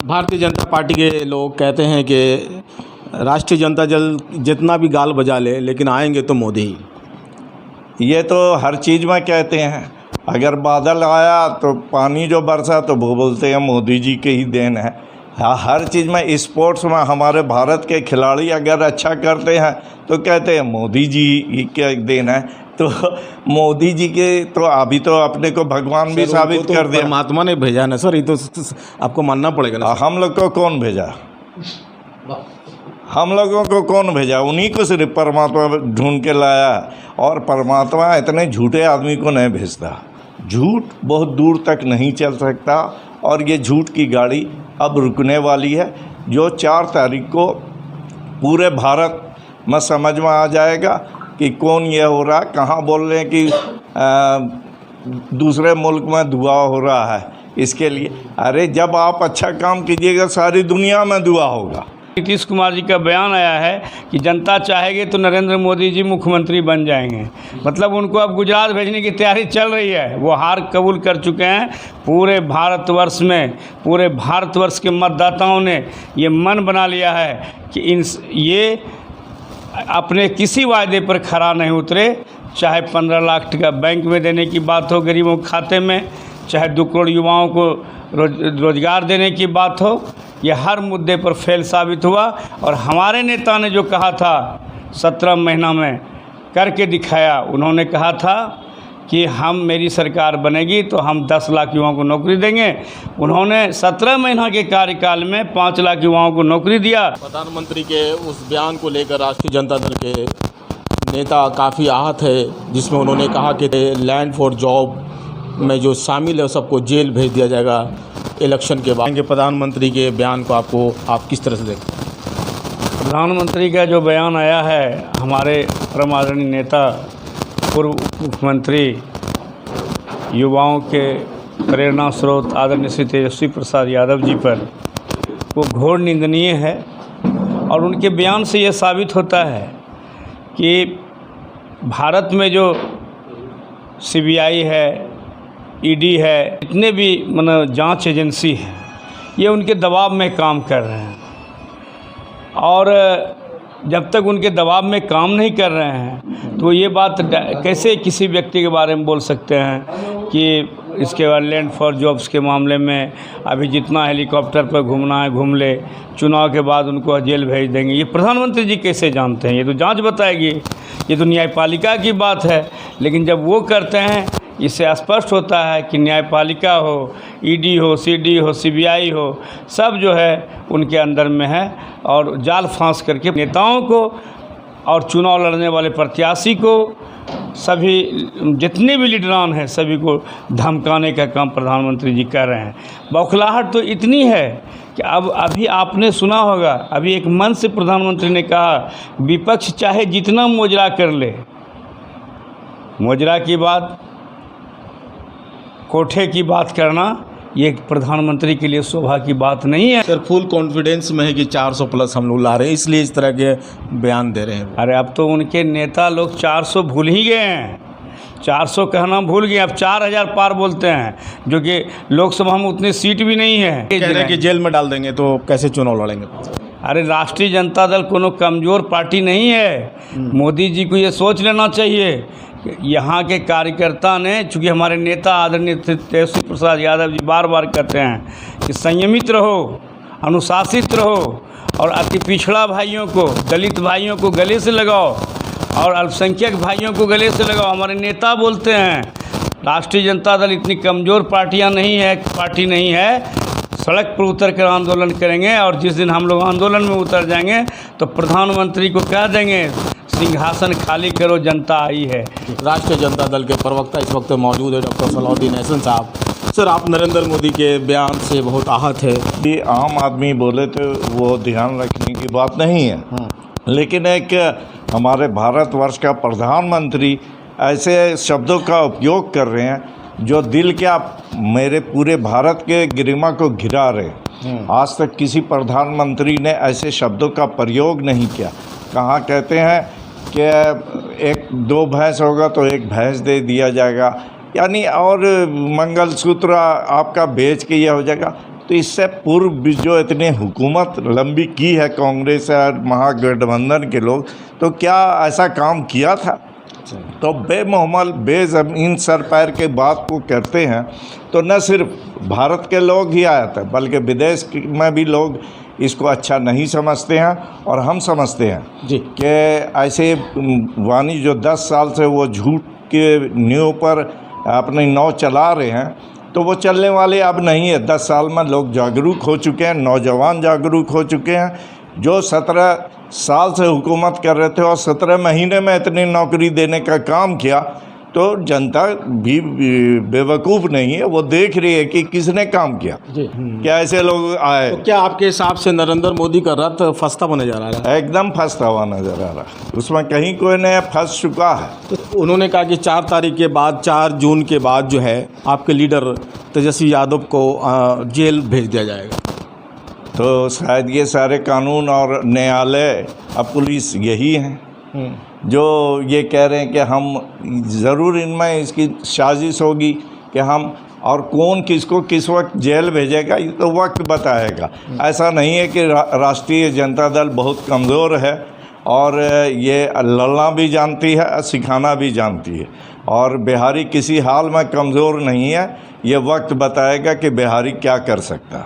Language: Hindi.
भारतीय जनता पार्टी के लोग कहते हैं कि राष्ट्रीय जनता दल जितना भी गाल बजा ले लेकिन आएंगे तो मोदी ही। ये तो हर चीज़ में कहते हैं। अगर बादल आया तो पानी जो बरसा तो वो बोलते हैं मोदी जी के ही देन है। हर चीज़ में, स्पोर्ट्स में हमारे भारत के खिलाड़ी अगर अच्छा करते हैं तो कहते हैं मोदी जी के देन है। तो मोदी जी के तो अभी तो अपने को भगवान भी साबित कर दिया। परमात्मा ने भेजा ना सर, ये तो आपको मानना पड़ेगा ना। हम लोग को कौन भेजा? हम लोगों को कौन भेजा? उन्हीं को सिर्फ परमात्मा ढूंढ के लाया। और परमात्मा इतने झूठे आदमी को नहीं भेजता। झूठ बहुत दूर तक नहीं चल सकता और ये झूठ की गाड़ी अब रुकने वाली है। जो 4 तारीख को पूरे भारत में समझ में आ जाएगा कि कौन ये हो रहा है। कहाँ बोल रहे हैं कि दूसरे मुल्क में दुआ हो रहा है इसके लिए। अरे जब आप अच्छा काम कीजिएगा सारी दुनिया में दुआ होगा। नीतीश कुमार जी का बयान आया है कि जनता चाहेगी तो नरेंद्र मोदी जी मुख्यमंत्री बन जाएंगे। मतलब उनको अब गुजरात भेजने की तैयारी चल रही है। वो हार कबूल कर चुके हैं। पूरे भारतवर्ष में, पूरे भारतवर्ष के मतदाताओं ने ये मन बना लिया है कि ये अपने किसी वायदे पर खरा नहीं उतरे। चाहे 15 लाख टका बैंक में देने की बात हो गरीबों के खाते में, चाहे 2 करोड़ युवाओं को रोजगार देने की बात हो, ये हर मुद्दे पर फेल साबित हुआ। और हमारे नेता ने जो कहा था 17 महीना में करके दिखाया। उन्होंने कहा था कि मेरी सरकार बनेगी तो हम 10 लाख युवाओं को नौकरी देंगे। उन्होंने 17 महीना के कार्यकाल में 5 लाख युवाओं को नौकरी दिया। प्रधानमंत्री के उस बयान को लेकर राष्ट्रीय जनता दल के नेता काफ़ी आहत है, जिसमें उन्होंने कहा कि लैंड फॉर जॉब में जो शामिल है सबको जेल भेज दिया जाएगा इलेक्शन के बाद। प्रधानमंत्री के बयान को आप किस तरह से देखते हैं? प्रधानमंत्री का जो बयान आया है, हमारे परम आदरणीय नेता पूर्व मुख्यमंत्री युवाओं के प्रेरणा स्रोत आदरणीय श्री तेजस्वी प्रसाद यादव जी पर, वो घोर निंदनीय है। और उनके बयान से ये साबित होता है कि भारत में जो CBI है, ED है, जितने भी जांच एजेंसी हैं, ये उनके दबाव में काम कर रहे हैं। और जब तक उनके दबाव में काम नहीं कर रहे हैं तो ये बात कैसे किसी व्यक्ति के बारे में बोल सकते हैं कि इसके बाद लैंड फॉर जॉब्स के मामले में अभी जितना हेलीकॉप्टर पर घूमना है घूम ले, चुनाव के बाद उनको जेल भेज देंगे। ये प्रधानमंत्री जी कैसे जानते हैं? ये तो जांच बताएगी, ये तो न्यायपालिका की बात है। लेकिन जब वो करते हैं, इससे स्पष्ट होता है कि न्यायपालिका हो, ED हो, CD हो, CBI हो, सब जो है उनके अंदर में है। और जाल फांस करके नेताओं को और चुनाव लड़ने वाले प्रत्याशी को, सभी जितने भी लीडरान हैं, सभी को धमकाने का काम प्रधानमंत्री जी कर रहे हैं। बौखलाहट तो इतनी है कि अभी आपने सुना होगा, अभी एक मंच से प्रधानमंत्री ने कहा विपक्ष चाहे जितना मोजरा कर ले, मोजरा की बात, कोठे की बात करना ये प्रधानमंत्री के लिए शोभा की बात नहीं है। सर फुल कॉन्फिडेंस में है कि 400 प्लस हम लोग ला रहे हैं, इसलिए इस तरह के बयान दे रहे हैं। अरे अब तो उनके नेता लोग 400 भूल ही गए हैं। 400 कहना भूल गए, अब 4000 पार बोलते हैं, जो कि लोकसभा में उतनी सीट भी नहीं है। कह रहे हैं कि जेल में डाल देंगे तो कैसे चुनाव लड़ेंगे? अरे राष्ट्रीय जनता दल कोनो कमज़ोर पार्टी नहीं है। मोदी जी को ये सोच लेना चाहिए। यहाँ के कार्यकर्ता ने, चूँकि हमारे नेता आदरणीय तेजस्वी प्रसाद यादव जी बार बार कहते हैं कि संयमित रहो, अनुशासित रहो और अति पिछड़ा भाइयों को, दलित भाइयों को गले से लगाओ और अल्पसंख्यक भाइयों को गले से लगाओ। हमारे नेता बोलते हैं राष्ट्रीय जनता दल इतनी कमज़ोर पार्टी नहीं है। सड़क पर उतर कर आंदोलन करेंगे और जिस दिन हम लोग आंदोलन में उतर जाएंगे तो प्रधानमंत्री को कह देंगे सिंहासन खाली करो, जनता आई है। राष्ट्रीय जनता दल के प्रवक्ता इस वक्त मौजूद है डॉक्टर सलाउद्दीन अहसन साहब। सर आप नरेंद्र मोदी के बयान से बहुत आहत है। ये आम आदमी बोले तो वो ध्यान रखने की बात नहीं है, लेकिन एक हमारे भारतवर्ष का प्रधानमंत्री ऐसे शब्दों का उपयोग कर रहे हैं जो दिल क्या मेरे पूरे भारत के गरिमा को गिरा रहे। आज तक किसी प्रधानमंत्री ने ऐसे शब्दों का प्रयोग नहीं किया। कहाँ कहते हैं कि 1-2 भैंस होगा तो 1 भैंस दे दिया जाएगा, यानी और मंगलसूत्र आपका बेच के यह हो जाएगा। तो इससे पूर्व भी जो इतनी हुकूमत लंबी की है कांग्रेस और महागठबंधन के लोग, तो क्या ऐसा काम किया था? तो बेमोहमल बेज़मीन सर पैर के बात को करते हैं। तो न सिर्फ भारत के लोग ही आए थे बल्कि विदेश में भी लोग इसको अच्छा नहीं समझते हैं, और हम समझते हैं जी कि ऐसे वानी जो 10 साल से वो झूठ के नींव पर अपनी नाव चला रहे हैं, तो वो चलने वाले अब नहीं है। 10 साल में लोग जागरूक हो चुके हैं, नौजवान जागरूक हो चुके हैं। जो 17 साल से हुकूमत कर रहे थे और 17 महीने में इतनी नौकरी देने का काम किया, तो जनता भी बेवकूफ़ नहीं है, वो देख रही है कि किसने काम किया, जी क्या ऐसे लोग आए। तो क्या आपके हिसाब से नरेंद्र मोदी का रथ फंसता हुआ नजर आ रहा है? एकदम फंसता हुआ नज़र आ रहा है, उसमें कहीं कोई नहीं फंस चुका है। तो उन्होंने कहा कि 4 तारीख के बाद, 4 जून के बाद जो है आपके लीडर तेजस्वी यादव को जेल भेज दिया जाएगा। तो शायद ये सारे कानून और न्यायालय अब पुलिस यही हैं जो ये कह रहे हैं कि हम ज़रूर इनमें इसकी साजिश होगी कि हम, और कौन किसको किस वक्त जेल भेजेगा ये तो वक्त बताएगा। ऐसा नहीं है कि राष्ट्रीय जनता दल बहुत कमज़ोर है, और ये लड़ना भी जानती है, सिखाना भी जानती है, और बिहारी किसी हाल में कमज़ोर नहीं है। ये वक्त बताएगा कि बिहारी क्या कर सकता है।